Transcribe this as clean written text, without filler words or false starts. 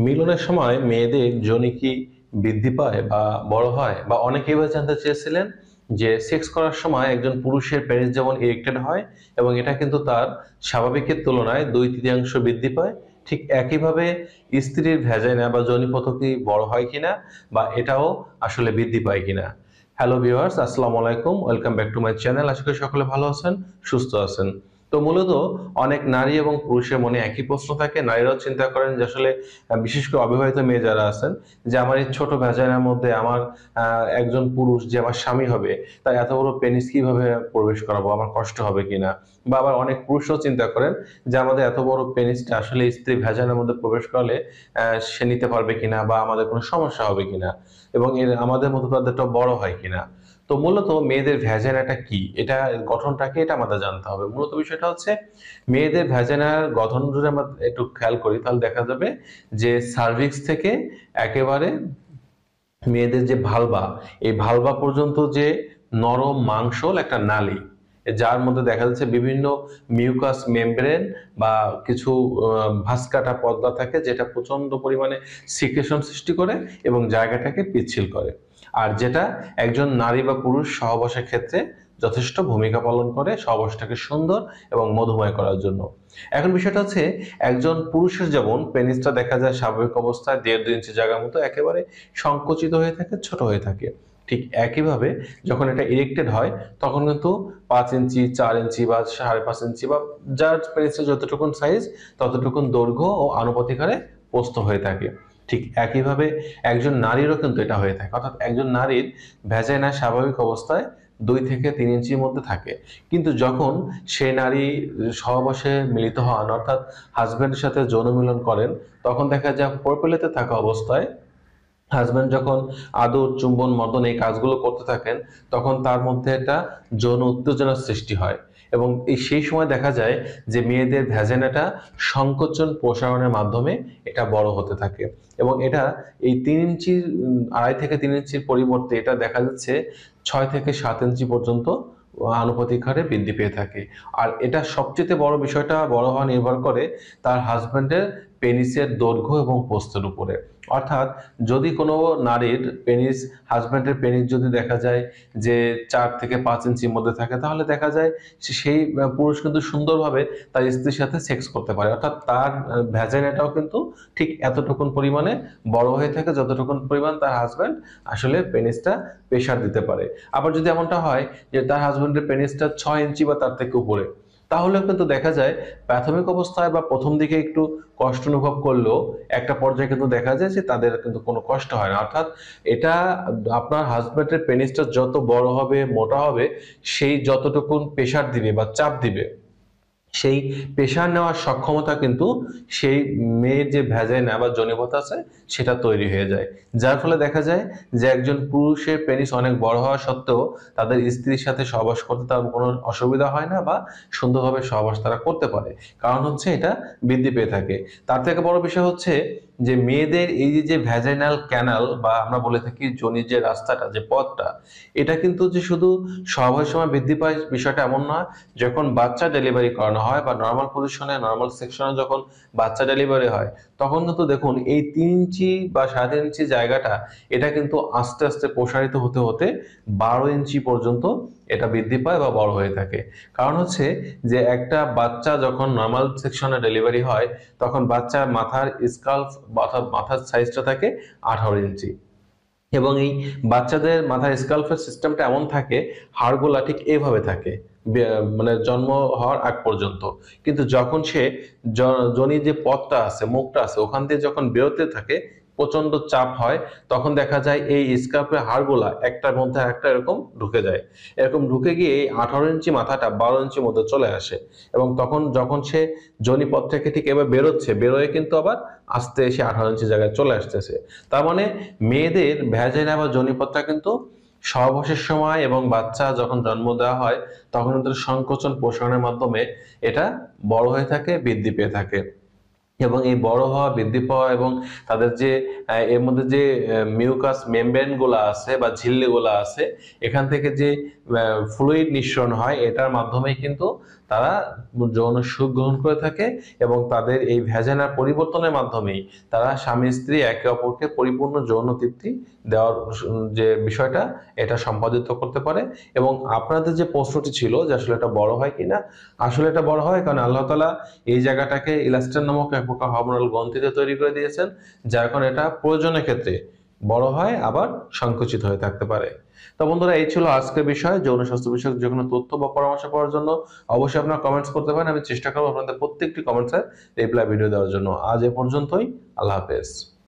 মিলনের সময় মেয়েদের যোনি কি বৃদ্ধি পায় বা বড় হয়, বা অনেকেই বা জানতে চেয়েছিলেন যে সেক্স করার সময় একজন পুরুষের পেনিস যেমন ইরেক্টেড হয় এবং এটা কিন্তু তার স্বাভাবিকের তুলনায় 2/3 বৃদ্ধি পায়, ঠিক একইভাবে স্ত্রীর ভ্যাজাইনা বা যোনিপথ কি বড় হয় কিনা বা এটাও আসলে বৃদ্ধি পায় কিনা। হ্যালো ভিউয়ার্স, আসসালামু আলাইকুম, welcome back to my channel. আশা করি সকলে ভালো আছেন, সুস্থ আছেন। তো মূলত অনেক নারী এবং পুরুষের মনে একই প্রশ্ন থাকে। নারীরাও চিন্তা করেন যে আসলে বিশেষ করে অবিবাহিত মেয়ে যারা আছেন, যে আমার এই ছোট ভ্যাজাইনার মধ্যে আমার একজন পুরুষ যে আমার স্বামী হবে, তার এত বড় পেনিস কিভাবে প্রবেশ করাবো, আমার কষ্ট হবে কিনা। বা আবার অনেক পুরুষও চিন্তা করেন যে আমাদের এত বড় পেনিসটা আসলে স্ত্রী ভ্যাজাইনার মধ্যে প্রবেশ করলে সে নিতে পারবে কিনা বা আমাদের কোনো সমস্যা হবে কিনা, এবং এর আমাদের মতো তাদেরটা বড় হয় কিনা। তো মূলত মেয়েদের ভ্যাজাইনাটা কি, এটা গঠনটা কি, এটা আমাদের জানতে হবে। মূলত বিষয়টা হচ্ছে, মেয়েদের ভ্যাজাইনার গঠন যদি আমরা একটু খেয়াল করি তাহলে দেখা যাবে যে সার্ভিক্স থেকে একেবারে মেয়েদের যে ভালভা, এই ভালভা পর্যন্ত যে নরম মাংসল একটা নালী, যার মধ্যে দেখা যাচ্ছে বিভিন্ন মিউকাস মেমব্রেন বা কিছু ভাস্কাটা পর্দা থাকে, যেটা প্রচন্ড পরিমাণে সিক্রেশন সৃষ্টি করে এবং জায়গাটাকে পিচ্ছিল করে, আর যেটা একজন নারী বা পুরুষ সহবাসের ক্ষেত্রে যথেষ্ট ভূমিকা পালন করে সহবাসটাকে সুন্দর এবং মধুময় করার জন্য। এখন বিষয়টা হচ্ছে, একজন পুরুষের যেমন পেনিসটা দেখা যায় স্বাভাবিক অবস্থায় 1.5-2 ইঞ্চি জায়গার মতো একেবারে সংকুচিত হয়ে থাকে, ছোট হয়ে থাকে, ঠিক একইভাবে যখন এটা ইরেক্টেড হয় তখন কিন্তু 5 ইঞ্চি, 4 ইঞ্চি বা 5.5 ইঞ্চি বা যার পেনিসের যতটুকুন সাইজ ততটুকুন দৈর্ঘ্য ও আনুপাতিক হারে প্রস্থ হয়ে থাকে। ঠিক একইভাবে একজন নারীরও কিন্তু এটা হয়ে থাকে, অর্থাৎ একজন নারীর ভ্যাজাইনা স্বাভাবিক অবস্থায় 2 থেকে 3 ইঞ্চির মধ্যে থাকে, কিন্তু যখন সে নারী সহবাসে মিলিত হন, অর্থাৎ হাজবেন্ডের সাথে যৌন মিলন করেন, তখন দেখা যায় প্রপেলেতে থাকা অবস্থায় হাজবেন্ড যখন আদর, চুম্বন, মর্দন এই কাজগুলো করতে থাকেন, তখন তার মধ্যে একটা যৌন উত্তেজনার সৃষ্টি হয়, এবং সেই সময় দেখা যায় যে মেয়েদের ভ্যাজাইনাটা সংকোচন প্রসারণের মাধ্যমে এটা বড় হতে থাকে, এবং এটা এই 3 ইঞ্চির 2.5 থেকে 3 ইঞ্চির পরিবর্তে এটা দেখা যাচ্ছে 6 থেকে 7 ইঞ্চি পর্যন্ত আনুপাতিক হারে বৃদ্ধি পেয়ে থাকে। আর এটা সবচেয়ে বড় বিষয়টা বড় হওয়া নির্ভর করে তার হাজবেন্ডের পেনিসের দৈর্ঘ্য এবং প্রস্থের উপরে। অর্থাৎ যদি কোনো নারীর পেনিস, হাজবেন্ডের পেনিস যদি দেখা যায় যে 4 থেকে 5 ইঞ্চির মধ্যে থাকে, তাহলে দেখা যায় সেই পুরুষ কিন্তু সুন্দরভাবে তার স্ত্রীর সাথে সেক্স করতে পারে, অর্থাৎ তার ভ্যাজাইনাটাও কিন্তু ঠিক এতটুকুন পরিমাণে বড় হয়ে থাকে যতটুকুন পরিমাণ তার হাজবেন্ড আসলে পেনিসটা প্রেসার দিতে পারে। আবার যদি এমনটা হয় যে তার হাজবেন্ডের পেনিসটা 6 ইঞ্চি বা তার থেকে উপরে, তাহলেও কিন্তু দেখা যায় প্রাথমিক অবস্থায় বা প্রথম দিকে একটু কষ্ট অনুভব করলেও একটা পর্যায়ে কিন্তু দেখা যায় যে তাদের কিন্তু কোনো কষ্ট হয় না। অর্থাৎ এটা আপনার হাজবেন্ডের পেনিসটা যত বড় হবে, মোটা হবে, সেই যতটুকুন প্রেসার দিবে বা চাপ দিবে, সেই প্রেশার নেওয়ার সক্ষমতা কিন্তু সেই মেয়ের যে ভ্যাজাইনা বা যোনিপথ আছে সেটা তৈরি হয়ে যায়, যার ফলে দেখা যায় যে একজন পুরুষের পেনিস অনেক বড় হওয়া সত্ত্বেও তাদের স্ত্রীর সাথে সহবাস করতে তার কোনো অসুবিধা হয় না, বা সুন্দরভাবে সহবাস তারা করতে পারে, কারণ হচ্ছে এটা বৃদ্ধি পেয়ে থাকে। তার থেকে বড় বিষয় হচ্ছে যে মেয়েদের এই যে ভ্যাজাইনাল ক্যানাল বা আমরা বলে থাকি যোনির যে রাস্তাটা, যে পথটা, এটা কিন্তু যে শুধু সহবাসের সময় বৃদ্ধি পায় বিষয়টা এমন নয়। যখন বাচ্চা ডেলিভারি করানো হয় বা নর্মাল পজিশনে, নর্মাল সেকশনে যখন বাচ্চা ডেলিভারি হয়, তখন কিন্তু দেখুন এই 3 ইঞ্চি বা 3.5 ইঞ্চি জায়গাটা, এটা কিন্তু আস্তে আস্তে প্রসারিত হতে হতে 12 ইঞ্চি পর্যন্ত এটা বৃদ্ধি পায় বা বড় হয়ে থাকে। কারণ হচ্ছে যে একটা বাচ্চা যখন নর্মাল সেকশনে ডেলিভারি হয়, তখন বাচ্চার মাথার স্কাল্প অর্থাৎ মাথার সাইজটা থাকে 18 ইঞ্চি, এবং এই বাচ্চাদের মাথার স্কাল্পের সিস্টেমটা এমন থাকে, হাড়গুলা ঠিক এইভাবে থাকে মানে জন্ম হওয়ার আগ পর্যন্ত। কিন্তু যখন সে যোনির যে পথটা আছে, মুখটা আছে, ওখান দিয়ে যখন বেরোতে থাকে, প্রচন্ড চাপ হয়, তখন দেখা যায় এই স্কাল্পের হাড়গুলা একটার মধ্যে একটা এরকম ঢুকে যায়। এরকম ঢুকে গিয়ে এই 18 ইঞ্চি মাথাটা 12 ইঞ্চির মধ্যে চলে আসে, এবং তখন যখন সে যোনিপথ থেকে ঠিক এবার বেরোচ্ছে, বেরোয় কিন্তু আবার আস্তে এসে 18 ইঞ্চি জায়গায় চলে আসতেছে। তার মানে মেয়েদের ভ্যাজাইনা বা যোনিপথটা কিন্তু সহবাসের সময় এবং বাচ্চা যখন জন্ম দেওয়া হয় তখন কিন্তু সংকোচন প্রসারণের মাধ্যমে এটা বড় হয়ে থাকে, বৃদ্ধি পেয়ে থাকে, এবং এই বড় হওয়া, বৃদ্ধি পাওয়া এবং তাদের যে এর মধ্যে যে মিউকাস মেমব্রেন গুলা আছে বা ঝিল্লি গুলা আছে, এখান থেকে যে ফ্লুইড নিঃসরণ হয়, এটার মাধ্যমে কিন্তু তারা যৌন সুখ গ্রহণ করে থাকে এবং তাদের এই ভ্যাজাইনার পরিবর্তনের মাধ্যমেই তারা স্বামী স্ত্রী একে অপরকে পরিপূর্ণ যৌন তৃপ্তি দেওয়ার যে বিষয়টা এটা সম্পাদিত করতে পারে। এবং আপনাদের যে প্রশ্নটি ছিল যে আসলে এটা বড় হয় কিনা, আসলে এটা বড় হয়, কারণ আল্লাহ তাআলা এই জায়গাটাকে ইলাস্ট্রেন নামক এক প্রকার হরমোনাল গ্রন্থিতে তৈরি করে দিয়েছেন, যার কারণে এটা প্রয়োজনের ক্ষেত্রে বড় হয় আবার সংকুচিত হয়ে থাকতে পারে। তো বন্ধুরা, এই ছিল আজকের বিষয়। যৌন স্বাস্থ্য বিষয়ক যে কোনো তথ্য বা পরামর্শ পাওয়ার জন্য অবশ্যই আপনারা কমেন্টস করতে পারেন। আমি চেষ্টা করবো আপনাদের প্রত্যেকটি কমেন্টসের রিপ্লাই ভিডিও দেওয়ার জন্য। আজ এ পর্যন্তই। আল্লাহ হাফেজ।